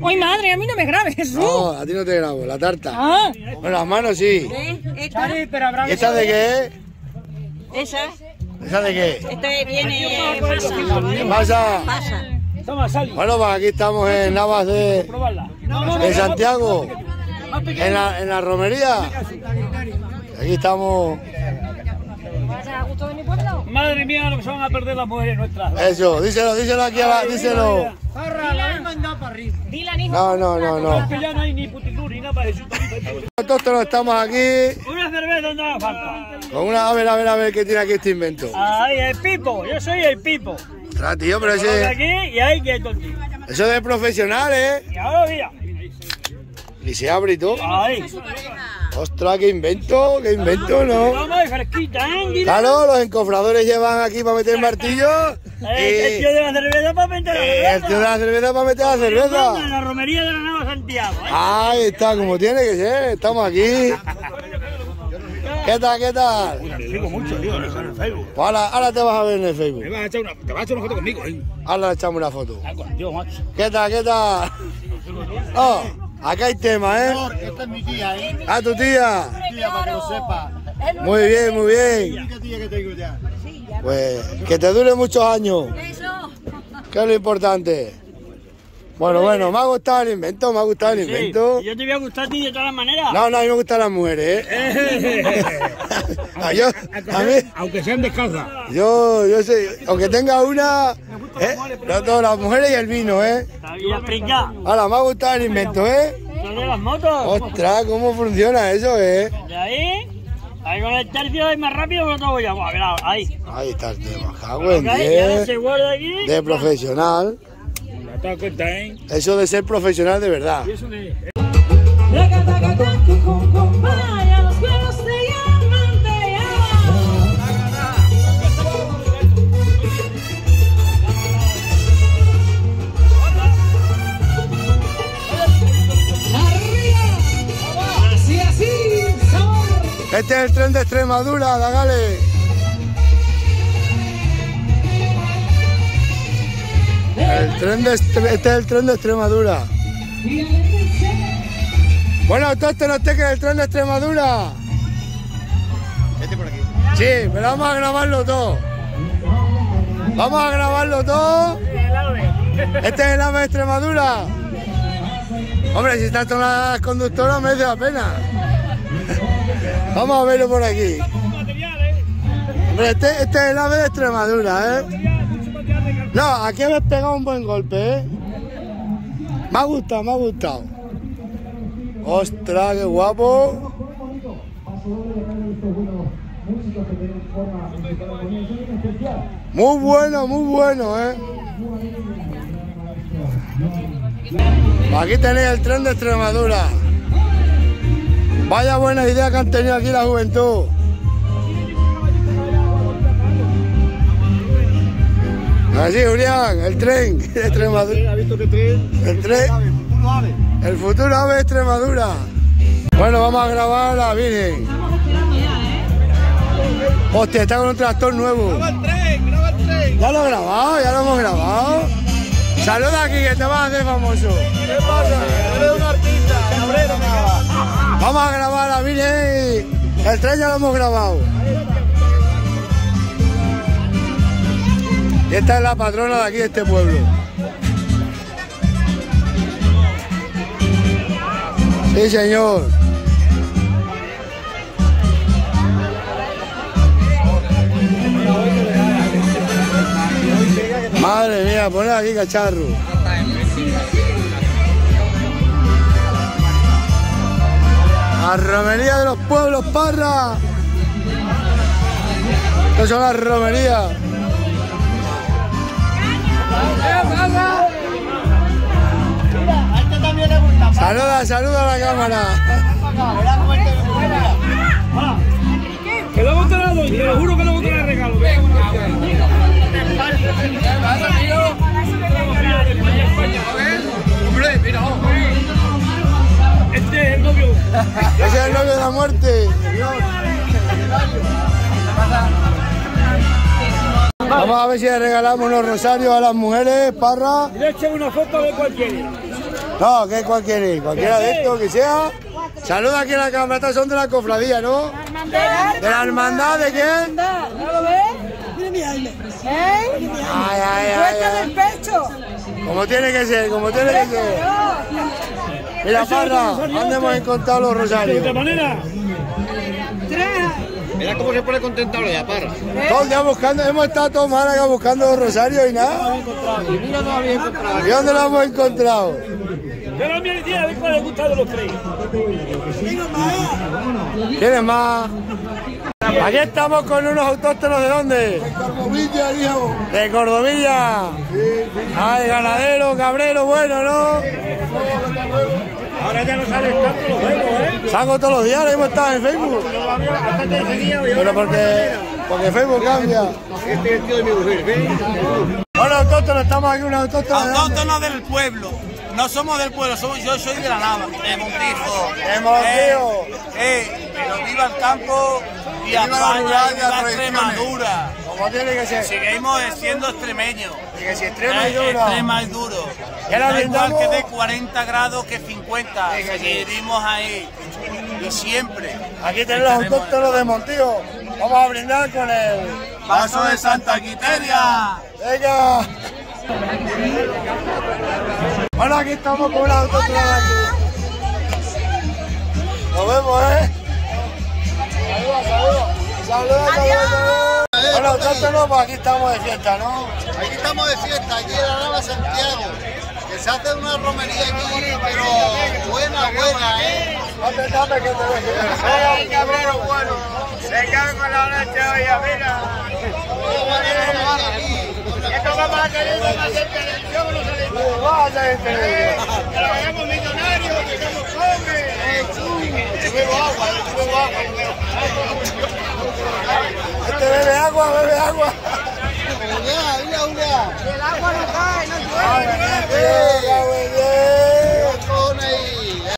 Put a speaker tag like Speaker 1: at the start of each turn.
Speaker 1: ¡Ay, madre! A mí no me grabes, Jesús.
Speaker 2: No, a ti no te grabo, la tarta.
Speaker 1: Ah.
Speaker 2: Bueno, las manos sí.
Speaker 1: ¿Esta?
Speaker 2: ¿Y esta de qué es?
Speaker 1: ¿Esa?
Speaker 2: ¿Esa de qué?
Speaker 1: Este viene
Speaker 2: ¿Qué pasa?
Speaker 1: pasa.
Speaker 2: Bueno, pues aquí estamos en Navas de Santiago, en la romería. Aquí estamos.
Speaker 3: Madre mía, lo que se van a perder las mujeres nuestras.
Speaker 2: Eso, díselo aquí, díselo. No.
Speaker 3: Que ya no hay ni puticlur ni nada para eso.
Speaker 2: Nosotros estamos aquí
Speaker 3: Una cerveza no hace falta.
Speaker 2: con una. A ver qué tiene aquí este invento.
Speaker 3: Ahí, el Pipo, yo soy el Pipo.
Speaker 2: Ostras, tío, pero
Speaker 3: De aquí
Speaker 2: ese.
Speaker 3: y ahí quieto el tío.
Speaker 2: Eso es de profesional, ¿eh?
Speaker 3: Y ahora mira.
Speaker 2: Y se abre y todo.
Speaker 3: Ahí.
Speaker 2: Ostras, qué invento, ¿no?
Speaker 3: Vamos ahí, fresquita, ¿eh?
Speaker 2: Claro, los encofradores llevan aquí para meter martillo.
Speaker 3: El tío de la cerveza para meter la cerveza.
Speaker 2: El tío de la cerveza para meter la
Speaker 3: En
Speaker 2: cerveza.
Speaker 3: la romería de la Nava Santiago, ¿eh?
Speaker 2: Ahí está, como tiene que ser. Estamos aquí. ¿Qué tal?
Speaker 4: Sigo mucho, tío, en el Facebook.
Speaker 2: Pues ahora te vas a ver en el Facebook.
Speaker 4: Te vas a echar una foto conmigo, ¿eh?
Speaker 2: Ahora le echamos una foto.
Speaker 4: Dios, macho.
Speaker 2: ¿Qué tal? Oh, acá hay tema, ¿eh?
Speaker 5: Esta es mi tía, ¿eh?
Speaker 2: Ah, tu tía.
Speaker 5: Tía, para que lo sepa.
Speaker 2: Muy bien.
Speaker 5: ¿Qué tía que tengo ya?
Speaker 2: Pues que te dure muchos años. Que es lo importante. Bueno, me ha gustado el invento,
Speaker 3: Sí, yo te voy a gustar a ti de todas las maneras.
Speaker 2: No, a mí me gustan las mujeres, ¿eh? A mí,
Speaker 4: Aunque sean descalzas.
Speaker 2: yo sé, aunque tenga una, no, todas las mujeres y el vino, ¿eh?
Speaker 3: Y la pringa.
Speaker 2: Ahora, me ha gustado el invento, ¿eh?
Speaker 3: Son de las motos.
Speaker 2: Ostras, ¿cómo funciona eso, eh?
Speaker 3: De ahí con el tercio es más rápido que lo tengo ya. Buah, mira, ahí.
Speaker 2: Ahí está el tema, cago en
Speaker 3: Ok, y ahora
Speaker 2: 10.
Speaker 3: se guarda aquí.
Speaker 2: De profesional.
Speaker 4: ¿Te das cuenta, eh?
Speaker 2: Eso de ser profesional de verdad.
Speaker 4: Y eso de...
Speaker 2: Este es el tren de Extremadura, Dagale. Este es el tren de Extremadura. Bueno, entonces no te queda el tren de Extremadura.
Speaker 5: Vete por aquí.
Speaker 2: Sí, pero vamos a grabarlo todo. Vamos a grabarlo todo. Este es el AVE de Extremadura. Hombre, si están todas las conductoras merece la pena. Vamos a verlo por aquí. Hombre, este es el AVE de Extremadura, ¿eh? No, aquí habéis pegado un buen golpe, ¿eh? Me ha gustado. Ostras, qué guapo. Muy bueno, ¿eh? Aquí tenéis el tren de Extremadura. Vaya buena idea que han tenido aquí la juventud. Así, Julián, el tren de Extremadura.
Speaker 5: ¿Has visto qué tren?
Speaker 2: El tren. El futuro AVE de Extremadura. Bueno, vamos a grabar a la Virgen. Hostia, está con un tractor nuevo.
Speaker 5: ¡Graba el tren!
Speaker 2: Ya lo he grabado, ya lo hemos grabado. Saluda aquí que te vas a hacer famoso.
Speaker 5: ¿Qué pasa? Eres un artista, cabrero,
Speaker 2: Vamos a grabar a la Virgen y el tren ya lo hemos grabado. Y esta es la patrona de aquí de este pueblo. Sí, señor. Madre mía, poned aquí cacharro. La romería de los pueblos, Parra. Estas son las romerías. Saluda a la cámara.
Speaker 3: Que luego te la doy, te lo juro que luego te la regalo.
Speaker 5: Hombre, mira,
Speaker 3: Este es el novio.
Speaker 2: Ese es el novio de la muerte. Vamos a ver si le regalamos unos rosarios a las mujeres, Parra.
Speaker 3: Le eché una foto de cualquiera.
Speaker 2: No, que cualquiera, cualquiera de estos que sea. Saluda aquí a la cámara, estas son de la cofradía, ¿no? ¿De la hermandad de quién?
Speaker 1: ¿No lo ves? ¿Eh? Suelta del pecho.
Speaker 2: Como tiene que ser, como tiene que ser. Mira, Parra, ¿dónde hemos encontrado los rosarios?
Speaker 3: ¿De manera?
Speaker 5: Mira cómo se pone contentado ya, Parra.
Speaker 2: Todo el día buscando, hemos estado todos Málaga buscando los rosarios y nada.
Speaker 5: Mira, no había encontrado.
Speaker 2: ¿Y dónde los hemos encontrado?
Speaker 3: Pero me decía, a ver cuál le gusta de los tres.
Speaker 2: ¿Tienes más? Aquí estamos con unos autóctonos de dónde?
Speaker 5: De Cordovilla, hijo.
Speaker 2: De Cordovilla. Ay, ganadero, cabrero, bueno, ¿no?
Speaker 3: Ahora ya no sale tanto los juegos, ¿eh?
Speaker 2: Salgo todos los días, hemos estado en Facebook. Pero porque Facebook cambia.
Speaker 5: Este es el tío de mi mujer, ¿ves?
Speaker 2: Bueno, autóctonos, estamos aquí, unos autóctonos de dónde?
Speaker 6: Autóctonos del pueblo. No somos del pueblo, yo soy de la Nava, de Montijo.
Speaker 2: De Montijo.
Speaker 6: Pero viva el campo y a España y viva Extremadura.
Speaker 2: Como tiene que ser.
Speaker 6: Seguimos siendo extremeños.
Speaker 2: Y que si extrema y dura.
Speaker 6: Extrema y duro.
Speaker 2: Y ahora
Speaker 6: Da igual
Speaker 2: brindamos.
Speaker 6: que de 40 grados que 50. Seguiremos ahí. Y siempre.
Speaker 2: Aquí tenemos los autóctonos de Montijo. Vamos a brindar con el
Speaker 6: Paso de Santa Quiteria.
Speaker 2: Venga. Bueno, aquí estamos con un autóctono de aquí. Nos vemos, ¿eh? Saludos. Bueno, autóctonos, pues aquí estamos de fiesta, ¿no?
Speaker 5: Aquí estamos de fiesta, aquí en la Nava Santiago. Que se hace una romería aquí, pero buena, ¿eh?
Speaker 2: Dame que te deje.
Speaker 5: ¡Ay, cabrero bueno!
Speaker 2: Se cae con la leche hoy, mira.
Speaker 5: Esto va para que no va a hacer televisión o no salimos.
Speaker 2: Vaya en televisión.
Speaker 5: Que lo hagamos millonarios, que somos pobres. Yo bebo agua.
Speaker 2: Este bebe agua.
Speaker 5: El agua no cae.